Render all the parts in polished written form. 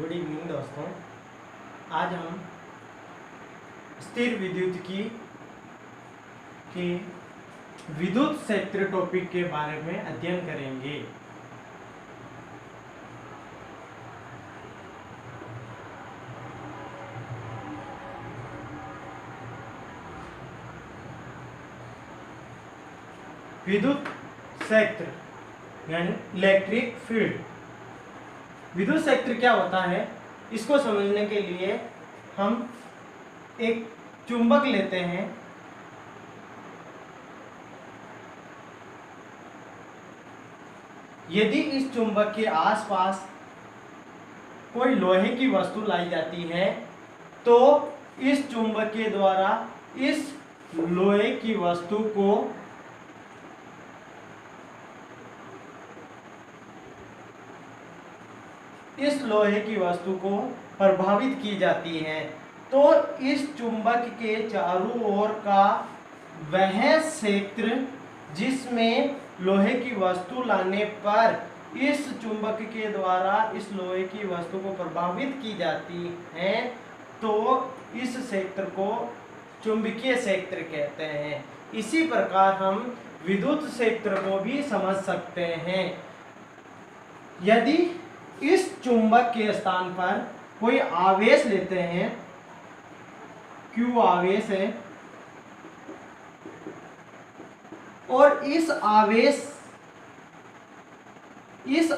Good evening दोस्तों। आज हम स्थिर विद्युत के विद्युत क्षेत्र टॉपिक के बारे में अध्ययन करेंगे। विद्युत क्षेत्र यानी इलेक्ट्रिक फील्ड। विद्युत क्षेत्र क्या होता है, इसको समझने के लिए हम एक चुंबक लेते हैं। यदि इस चुंबक के आसपास कोई लोहे की वस्तु लाई जाती है तो इस चुंबक के द्वारा इस लोहे की वस्तु को प्रभावित की जाती है। तो इस चुंबक के चारों ओर का वह क्षेत्र जिसमें लोहे की वस्तु लाने पर इस चुंबक के द्वारा इस लोहे की वस्तु को प्रभावित की जाती है, तो इस क्षेत्र को चुंबकीय क्षेत्र कहते हैं। इसी प्रकार हम विद्युत क्षेत्र को भी समझ सकते हैं। यदि इस चुंबक के स्थान पर कोई आवेश लेते हैं, Q आवेश है, और इस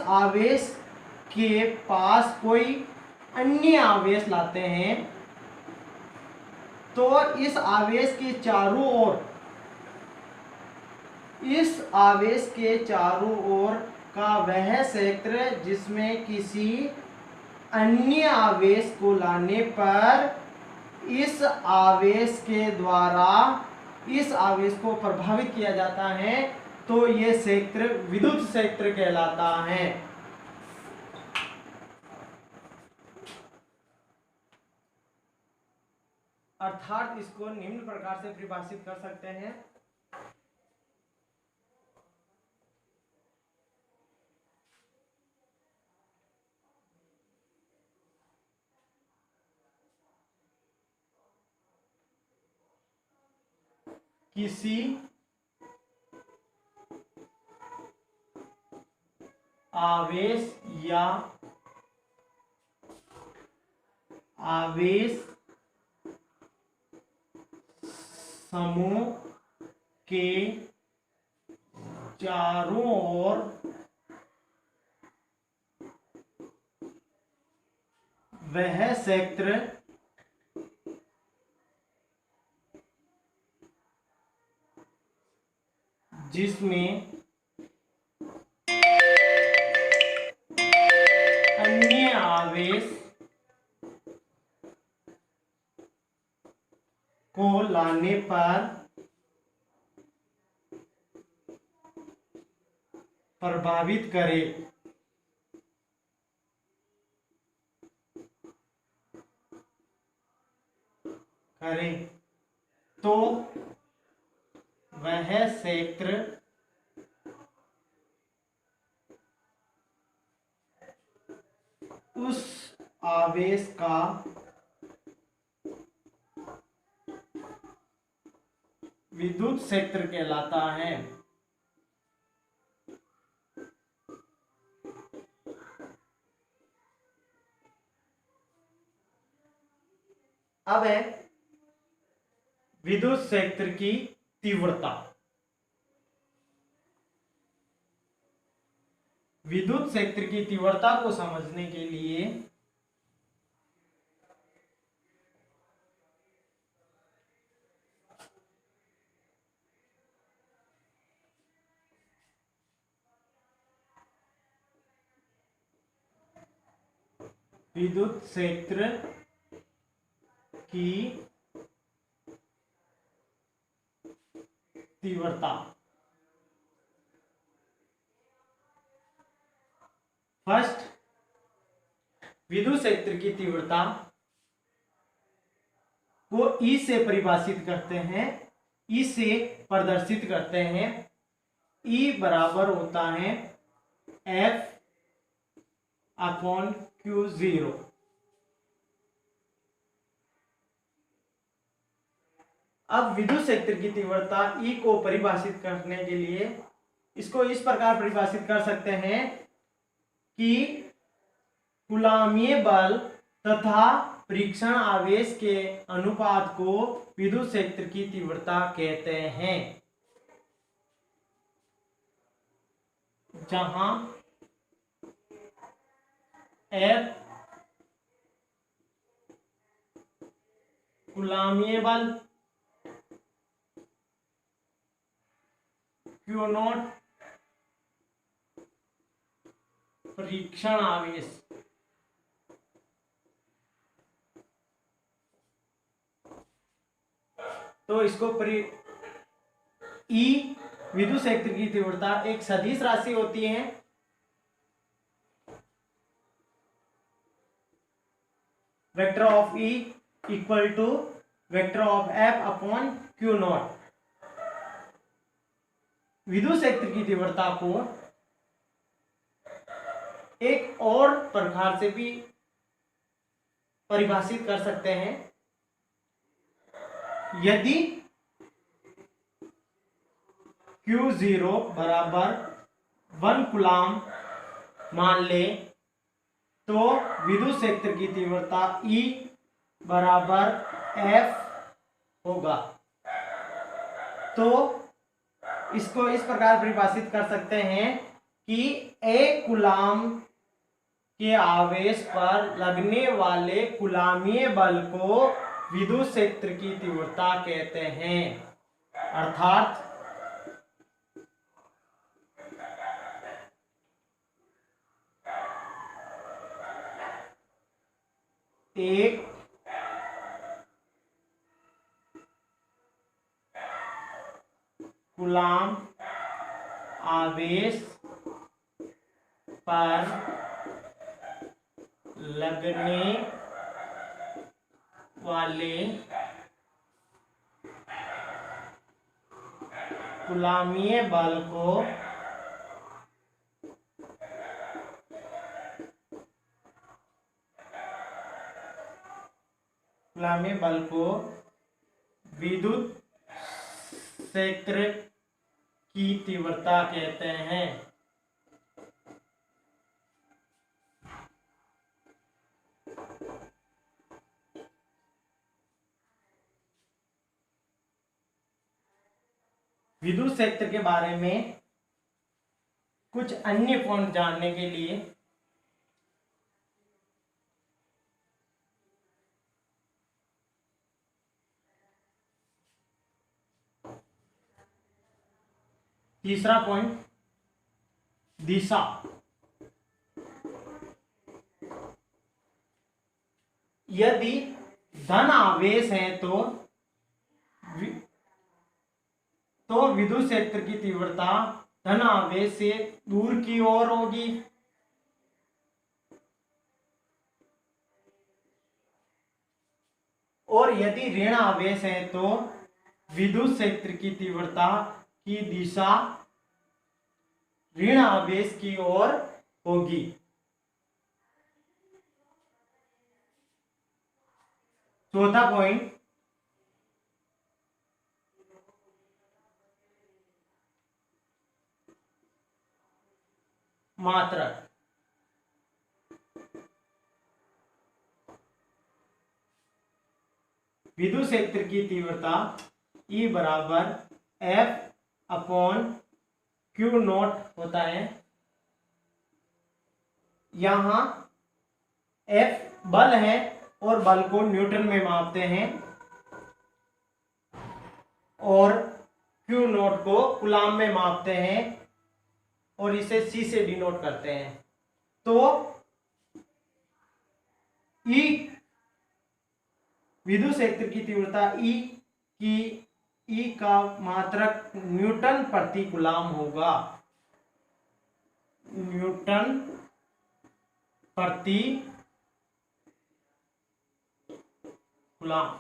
आवेश के पास कोई अन्य आवेश लाते हैं, तो इस आवेश के चारों ओर का वह क्षेत्र जिसमें किसी अन्य आवेश को लाने पर इस आवेश के द्वारा इस आवेश को प्रभावित किया जाता है, तो यह क्षेत्र विद्युत क्षेत्र कहलाता है। अर्थात इसको निम्न प्रकार से परिभाषित कर सकते हैं। किसी आवेश या आवेश समूह के चारों ओर वह क्षेत्र जिसमें अन्य आवेश को लाने पर प्रभावित करे। तो वह क्षेत्र उस आवेश का विद्युत क्षेत्र कहलाता है। अब है विद्युत क्षेत्र की तीव्रता। विद्युत क्षेत्र की तीव्रता को समझने के लिए विद्युत क्षेत्र की तीव्रता फर्स्ट, विद्युत क्षेत्र की तीव्रता को E से परिभाषित करते हैं, E से प्रदर्शित करते हैं। E बराबर होता है F/Q0। अब विद्युत क्षेत्र की तीव्रता E को परिभाषित करने के लिए इसको इस प्रकार परिभाषित कर सकते हैं कि कूलामीय बल तथा परीक्षण आवेश के अनुपात को विद्युत क्षेत्र की तीव्रता कहते हैं, जहां F कूलामीय बल, Q नॉट परीक्षण आवेश, तो इसको ई विद्युत क्षेत्र की तीव्रता एक सदिश राशि होती है vector of E equal to vector of F upon Q nought. विद्युत क्षेत्र की तीव्रता को एक और प्रकार से भी परिभाषित कर सकते हैं। यदि Q0 बराबर 1 कूलाम मान ले तो विद्युत क्षेत्र की तीव्रता E बराबर F होगा। तो इसको इस प्रकार परिभाषित कर सकते हैं कि एक कूलाम के आवेश पर लगने वाले कूलामीय बल को विद्युत क्षेत्र की तीव्रता कहते हैं। अर्थात एक कूलाम आवेश पर लगने वाले कूलामीय बल को विद्युत क्षेत्र की तीव्रता कहते हैं। विद्युत क्षेत्र के बारे में कुछ अन्य पॉइंट जानने के लिए तीसरा पॉइंट, दिशा। यदि धन आवेश है तो विद्युत क्षेत्र की तीव्रता धन आवेश से दूर की ओर होगी। और यदि ऋण आवेश है तो विद्युत क्षेत्र की तीव्रता की दिशा ऋण आवेश की ओर होगी। चौथा पॉइंट, मात्रक। विद्युत क्षेत्र की तीव्रता E बराबर F अपॉन Q नॉट होता है। यहां F बल है और बल को न्यूटन में मापते हैं और Q नॉट को कूलाम में मापते हैं और इसे C से डिनोट करते हैं। तो E विद्युत क्षेत्र की तीव्रता E का मात्रक न्यूटन प्रति कूलाम होगा। न्यूटन प्रति कूलाम।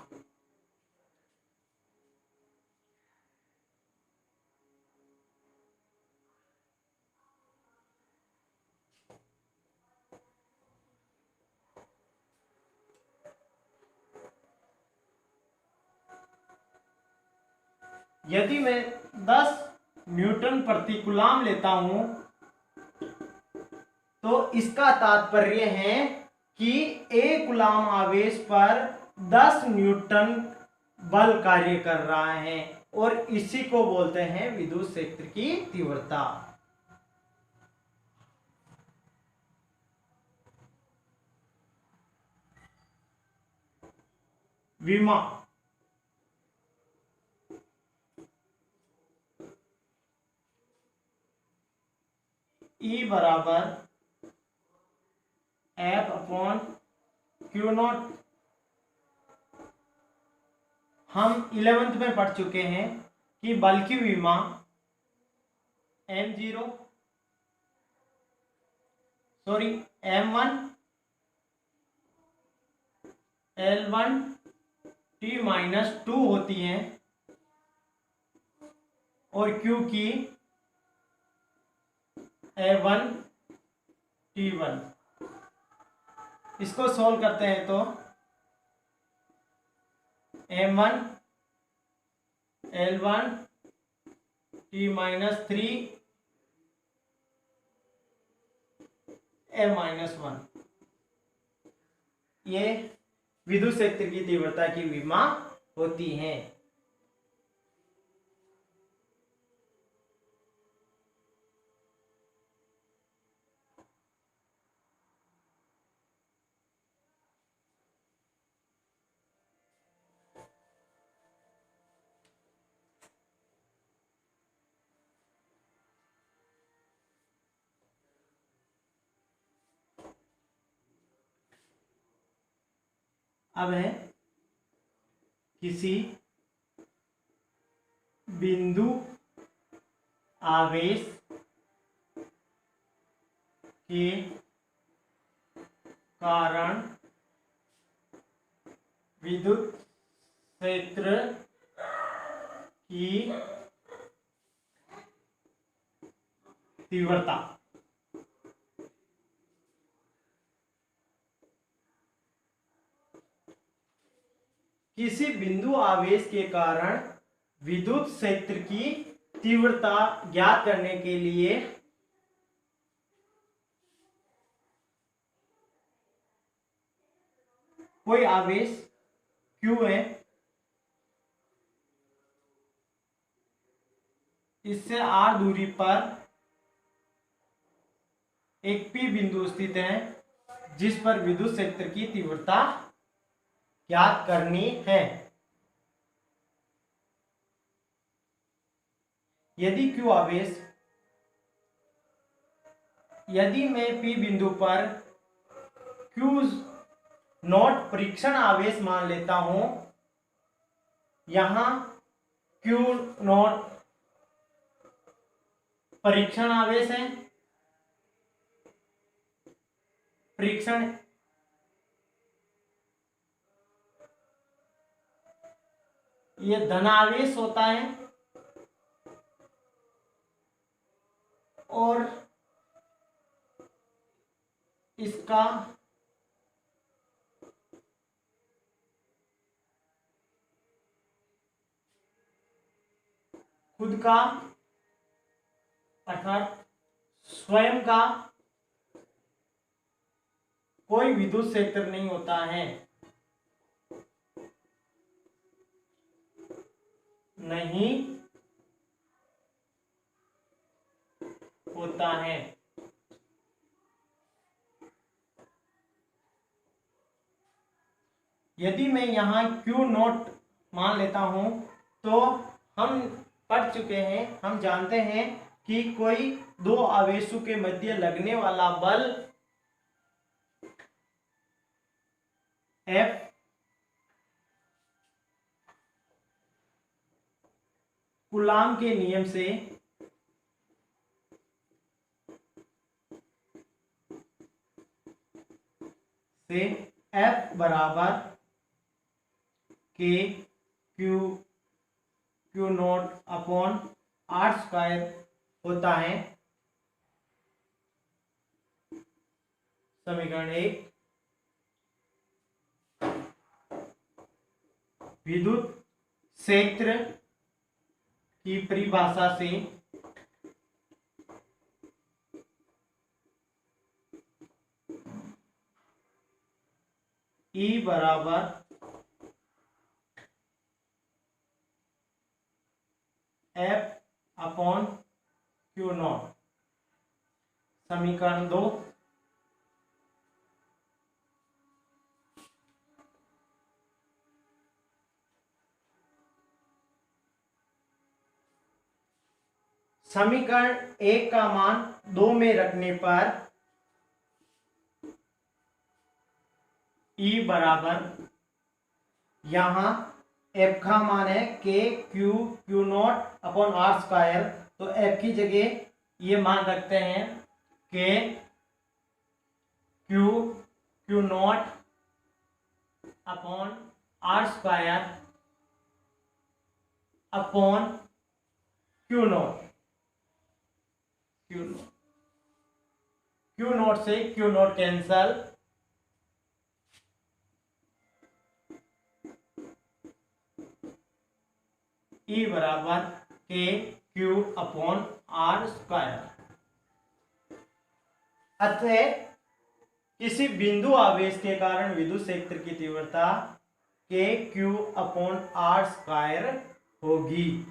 यदि मैं 10 न्यूटन प्रति कूलाम लेता हूं तो इसका तात्पर्य है कि एक कूलाम आवेश पर 10 न्यूटन बल कार्य कर रहा है और इसी को बोलते हैं विद्युत क्षेत्र की तीव्रता। विमा E बराबर F अपॉन क्यू नॉट। हम 11th में पढ़ चुके हैं कि बल की विमा m0 sorry m1 L1 T-2 होती है और Q की A1 T1। इसको सॉल्व करते हैं तो M1 L1 T-3 A-1, ये विद्युत क्षेत्र की तीव्रता की विमा होती है। अब है किसी बिंदु आवेश के कारण विद्युत क्षेत्र की तीव्रता। किसी बिंदु आवेश के कारण विद्युत क्षेत्र की तीव्रता ज्ञात करने के लिए कोई आवेश Q है, इससे r दूरी पर एक P बिंदु स्थित है जिस पर विद्युत क्षेत्र की तीव्रता ज्ञात करनी है। यदि Q आवेश, यदि मैं P बिंदु पर Q नॉट परीक्षण आवेश मान लेता हूं, यहां Q नॉट परीक्षण आवेश है, परीक्षण ये धनावेश होता है और इसका खुद का अर्थात स्वयं का कोई विद्युत क्षेत्र नहीं होता है, नहीं होता है। यदि मैं यहां Q नॉट मान लेता हूं तो हम पढ़ चुके हैं, हम जानते हैं कि कोई दो आवेशों के मध्य लगने वाला बल F कूलाम के नियम से F बराबर K Q not upon R² होता है। समीकरण 1। विद्युत क्षेत्र की परिभाषा से E बराबर F/Q0, समीकरण 2। समीकरण 1 का मान 2 में रखने पर E बराबर, यहां F का मान है Q0/R², तो F की जगह ये मान रखते हैं कि Q0 से Q0 कैंसल, E बराबर KQ/R²। अतः किसी बिंदु आवेश के कारण विद्युत क्षेत्र की तीव्रता KQ/R² होगी।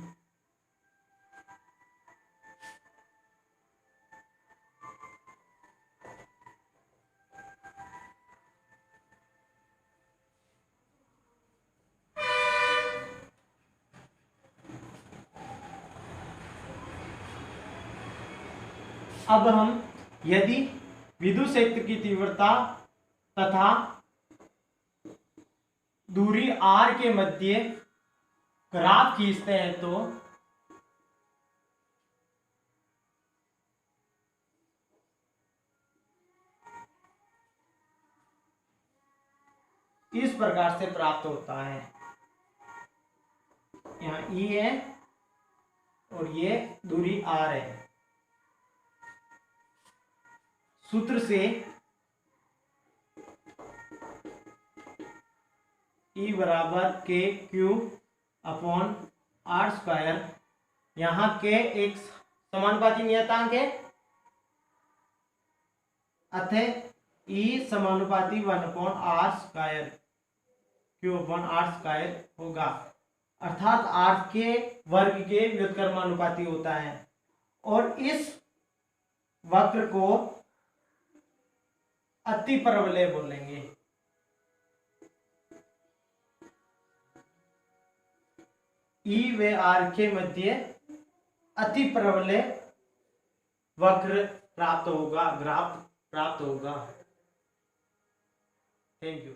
अब हम यदि विद्युत क्षेत्र की तीव्रता तथा दूरी r के मध्य ग्राफ खींचते हैं तो इस प्रकार से प्राप्त होता है। यहाँ E है और ये दूरी r है। सूत्र से E बराबर KQ/R², यहाँ के एक समानुपाती नियतांक है, अतः E समानुपाती 1/R², Q/R² होगा, अर्थात R के वर्ग के व्युत्क्रमानुपाती होता है। और इस वक्र को अतिपरवलय बोलेंगे। E व R के मध्य अतिपरवलय वक्र प्राप्त होगा, ग्राफ प्राप्त होगा। Thank you.